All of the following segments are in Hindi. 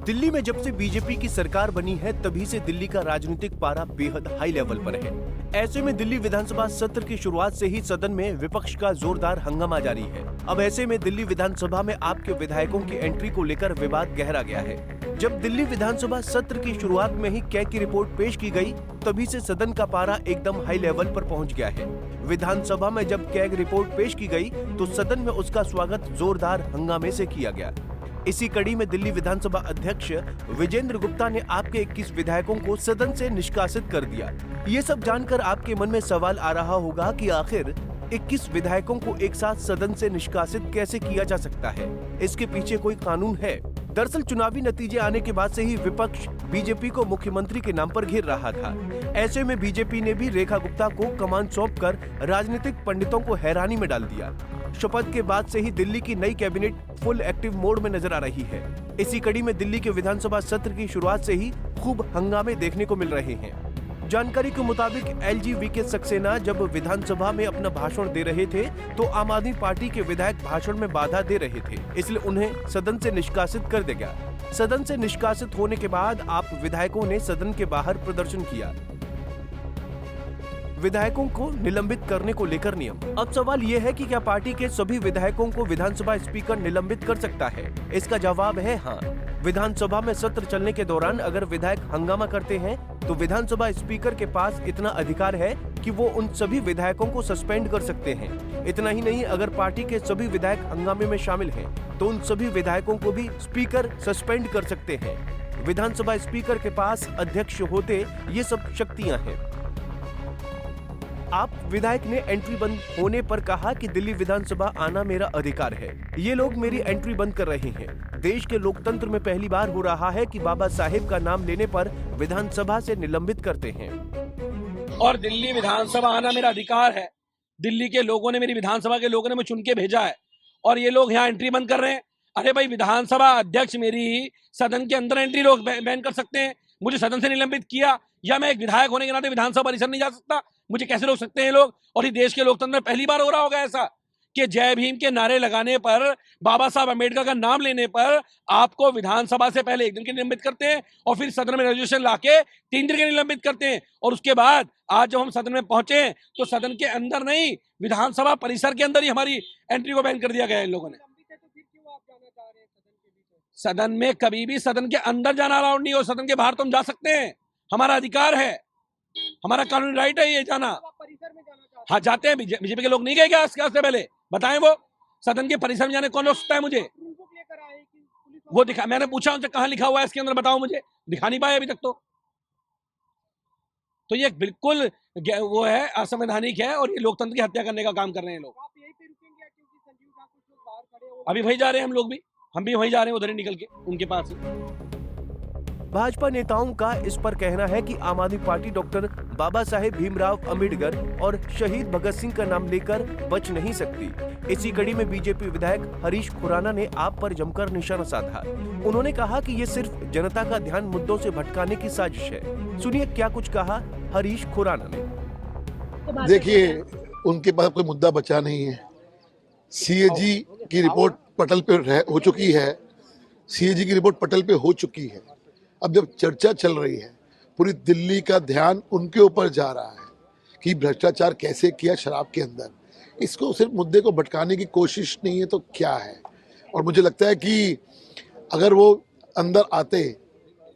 दिल्ली में जब से बीजेपी की सरकार बनी है तभी से दिल्ली का राजनीतिक पारा बेहद हाई लेवल पर है। ऐसे में दिल्ली विधानसभा सत्र की शुरुआत से ही सदन में विपक्ष का जोरदार हंगामा जारी है। अब ऐसे में दिल्ली विधानसभा में आपके विधायकों की एंट्री को लेकर विवाद गहरा गया है। जब दिल्ली विधानसभा सत्र की शुरुआत में ही कैग की रिपोर्ट पेश की गई, तभी से सदन का पारा एकदम हाई लेवल पर पहुंच गया है। विधानसभा में जब कैग रिपोर्ट पेश की गई तो सदन में उसका स्वागत जोरदार हंगामे से किया गया। इसी कड़ी में दिल्ली विधानसभा अध्यक्ष विजेंद्र गुप्ता ने आपके 21 विधायकों को सदन से निष्कासित कर दिया। ये सब जानकर आपके मन में सवाल आ रहा होगा कि आखिर 21 विधायकों को एक साथ सदन से निष्कासित कैसे किया जा सकता है? इसके पीछे कोई कानून है? दरअसल चुनावी नतीजे आने के बाद से ही विपक्ष बीजेपी को मुख्यमंत्री के नाम पर घेर रहा था। ऐसे में बीजेपी ने भी रेखा गुप्ता को कमान सौंपकर राजनीतिक पंडितों को हैरानी में डाल दिया। शपथ के बाद से ही दिल्ली की नई कैबिनेट फुल एक्टिव मोड में नजर आ रही है। इसी कड़ी में दिल्ली के विधानसभा सत्र की शुरुआत से ही खूब हंगामे देखने को मिल रहे हैं। जानकारी के मुताबिक एलजी वीके सक्सेना जब विधानसभा में अपना भाषण दे रहे थे तो आम आदमी पार्टी के विधायक भाषण में बाधा दे रहे थे, इसलिए उन्हें सदन से निष्कासित कर दिया गया। सदन से निष्कासित होने के बाद आप विधायकों ने सदन के बाहर प्रदर्शन किया। विधायकों को निलंबित करने को लेकर नियम। अब सवाल ये है कि क्या पार्टी के सभी विधायकों को विधानसभा स्पीकर निलंबित कर सकता है? इसका जवाब है हाँ। विधानसभा में सत्र चलने के दौरान अगर विधायक हंगामा करते हैं तो विधानसभा स्पीकर के पास इतना अधिकार है कि वो उन सभी विधायकों को सस्पेंड कर सकते हैं। इतना ही नहीं, अगर पार्टी के सभी विधायक हंगामे में शामिल हैं तो उन सभी विधायकों को भी स्पीकर सस्पेंड कर सकते हैं। विधानसभा स्पीकर के पास अध्यक्ष होते ये सब शक्तियां हैं। आप विधायक ने एंट्री बंद होने पर कहा कि दिल्ली विधानसभा आना मेरा अधिकार है। ये लोग मेरी एंट्री बंद कर रहे हैं। देश के लोकतंत्र में पहली बार हो रहा है कि बाबा साहेब का नाम लेने पर विधानसभा से निलंबित करते हैं। और दिल्ली विधानसभा आना मेरा अधिकार है। दिल्ली के लोगों ने, मेरी विधानसभा के लोगों ने मुझे चुन के भेजा है और ये लोग यहाँ एंट्री बंद कर रहे हैं। अरे भाई, विधानसभा अध्यक्ष मेरी सदन के अंदर एंट्री लोग बैन कर सकते हैं। मुझे सदन से निलंबित किया, या मैं एक विधायक होने के नाते विधानसभा परिसर नहीं जा सकता? मुझे कैसे रोक सकते हैं लोग? और ये देश के लोकतंत्र में पहली बार हो रहा होगा ऐसा कि जय भीम के नारे लगाने पर, बाबा साहब अम्बेडकर का नाम लेने पर आपको विधानसभा से पहले 1 दिन के निलंबित करते हैं और फिर सदन में रेजोल्यूशन लाके 3 दिन के निलंबित करते हैं। और उसके बाद आज जब हम सदन में पहुंचे तो सदन के अंदर नहीं, विधानसभा परिसर के अंदर ही हमारी एंट्री को बैन कर दिया गया है इन लोगों ने। सदन में कभी भी सदन के अंदर जाना अलाउड नहीं हो। सदन के बाहर तो हम जा सकते हैं, हमारा अधिकार है, हमारा कानूनी राइट है ये जाना। हाँ, जाते हैं। बीजेपी के लोग नहीं गए क्या इसके पहले? बताएं वो सदन के परिसर में जाने कौन रोक सकता है मुझे? वो दिखा, मैंने पूछा उनसे कहाँ लिखा हुआ है इसके अंदर, बताओ मुझे। दिखा नहीं पाए अभी तक। तो ये बिल्कुल वो है, असंवैधानिक है और ये लोकतंत्र की हत्या करने का काम कर रहे हैं लोग। अभी वही जा रहे हैं हम भी वहीं जा रहे हैं, उधर ही निकल के उनके पास ही। भाजपा नेताओं का इस पर कहना है कि आम आदमी पार्टी डॉक्टर बाबा साहेब भीमराव अंबेडकर और शहीद भगत सिंह का नाम लेकर बच नहीं सकती। इसी कड़ी में बीजेपी विधायक हरीश खुराना ने आप पर जमकर निशाना साधा। उन्होंने कहा कि ये सिर्फ जनता का ध्यान मुद्दों से भटकाने की साजिश है। सुनिए क्या कुछ कहा हरीश खुराना ने। देखिए, उनके पास कोई मुद्दा बचा नहीं है। सीएजी की रिपोर्ट पटल पे हो चुकी है। सीएजी की रिपोर्ट पटल पे हो चुकी है। अब जब चर्चा चल रही है, पूरी दिल्ली का ध्यान उनके ऊपर जा रहा है कि भ्रष्टाचार कैसे किया शराब के अंदर। इसको सिर्फ मुद्दे को भटकाने की कोशिश नहीं है तो क्या है? और मुझे लगता है कि अगर वो अंदर आते,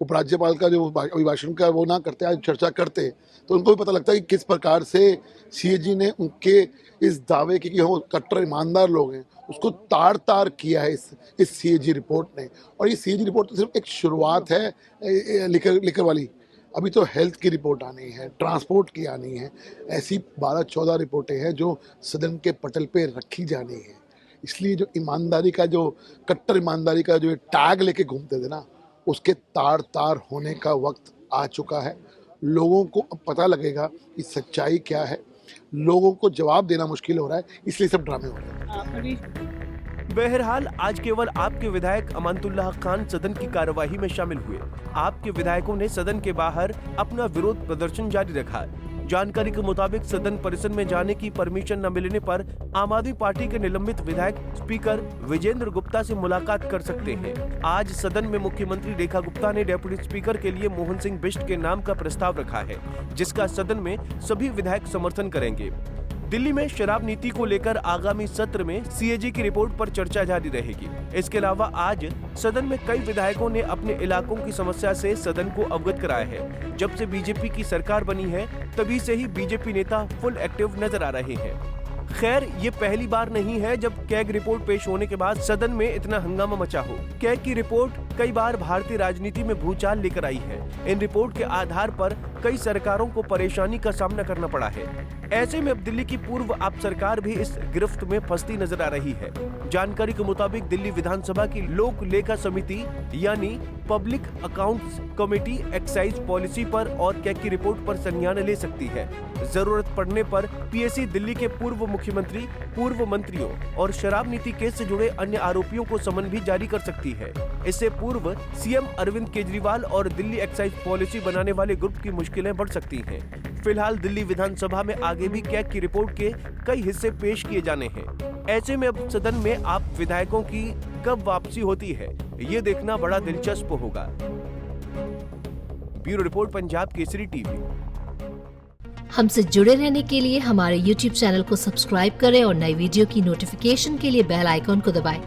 उपराज्यपाल का जो अभिभाषण का वो ना करते, आज चर्चा करते, तो उनको भी पता लगता है कि किस प्रकार से सीएजी ने उनके इस दावे की कि हम कट्टर ईमानदार लोग हैं उसको तार तार किया है इस सीएजी रिपोर्ट ने। और ये सीएजी रिपोर्ट तो सिर्फ एक शुरुआत है लिकर वाली। अभी तो हेल्थ की रिपोर्ट आनी है, ट्रांसपोर्ट की आनी है। ऐसी 12-14 रिपोर्टें हैं जो सदन के पटल पे रखी जानी है। इसलिए जो ईमानदारी का, जो कट्टर ईमानदारी का जो टैग लेके घूमते थे ना, उसके तार तार होने का वक्त आ चुका है। लोगों को अब पता लगेगा कि सच्चाई क्या है। लोगों को जवाब देना मुश्किल हो रहा है, इसलिए सब ड्रामे हो रहे हैं। बहरहाल आज केवल आपके विधायक अमानतुल्लाह खान सदन की कार्यवाही में शामिल हुए। आपके विधायकों ने सदन के बाहर अपना विरोध प्रदर्शन जारी रखा। जानकारी के मुताबिक सदन परिसर में जाने की परमिशन न मिलने पर आम आदमी पार्टी के निलंबित विधायक स्पीकर विजेंद्र गुप्ता से मुलाकात कर सकते हैं। आज सदन में मुख्यमंत्री रेखा गुप्ता ने डिप्टी स्पीकर के लिए मोहन सिंह बिष्ट के नाम का प्रस्ताव रखा है, जिसका सदन में सभी विधायक समर्थन करेंगे। दिल्ली में शराब नीति को लेकर आगामी सत्र में सीएजी की रिपोर्ट पर चर्चा जारी रहेगी। इसके अलावा आज सदन में कई विधायकों ने अपने इलाकों की समस्या से सदन को अवगत कराया है। जब से बीजेपी की सरकार बनी है तभी से ही बीजेपी नेता फुल एक्टिव नजर आ रहे हैं। खैर, ये पहली बार नहीं है जब कैग रिपोर्ट पेश होने के बाद सदन में इतना हंगामा मचा हो। कैग की रिपोर्ट कई बार भारतीय राजनीति में भूचाल लेकर आई है। इन रिपोर्ट के आधार पर कई सरकारों को परेशानी का सामना करना पड़ा है। ऐसे में अब दिल्ली की पूर्व आप सरकार भी इस गिरफ्त में फंसती नजर आ रही है। जानकारी के मुताबिक दिल्ली विधानसभा की लोक लेखा समिति यानी public accounts committee excise policy पर और कैग की रिपोर्ट पर संज्ञान ले सकती है। जरूरत पड़ने पर पीएसी दिल्ली के पूर्व मुख्यमंत्री, पूर्व मंत्रियों और शराब नीति केस से जुड़े अन्य आरोपियों को समन भी जारी कर सकती है। इससे पूर्व सीएम अरविंद केजरीवाल और दिल्ली एक्साइज पॉलिसी बनाने वाले ग्रुप की मुश्किलें बढ़ सकती हैं। फिलहाल दिल्ली विधानसभा में आगे भी कैग की रिपोर्ट के कई हिस्से पेश किए जाने हैं। ऐसे में अब सदन में आप विधायकों की कब वापसी होती है, ये देखना बड़ा दिलचस्प होगा। Bureau report, Punjab Kesari TV. हमसे जुड़े रहने के लिए हमारे YouTube चैनल को सब्सक्राइब करें और नई वीडियो की नोटिफिकेशन के लिए बेल आइकॉन को दबाएं।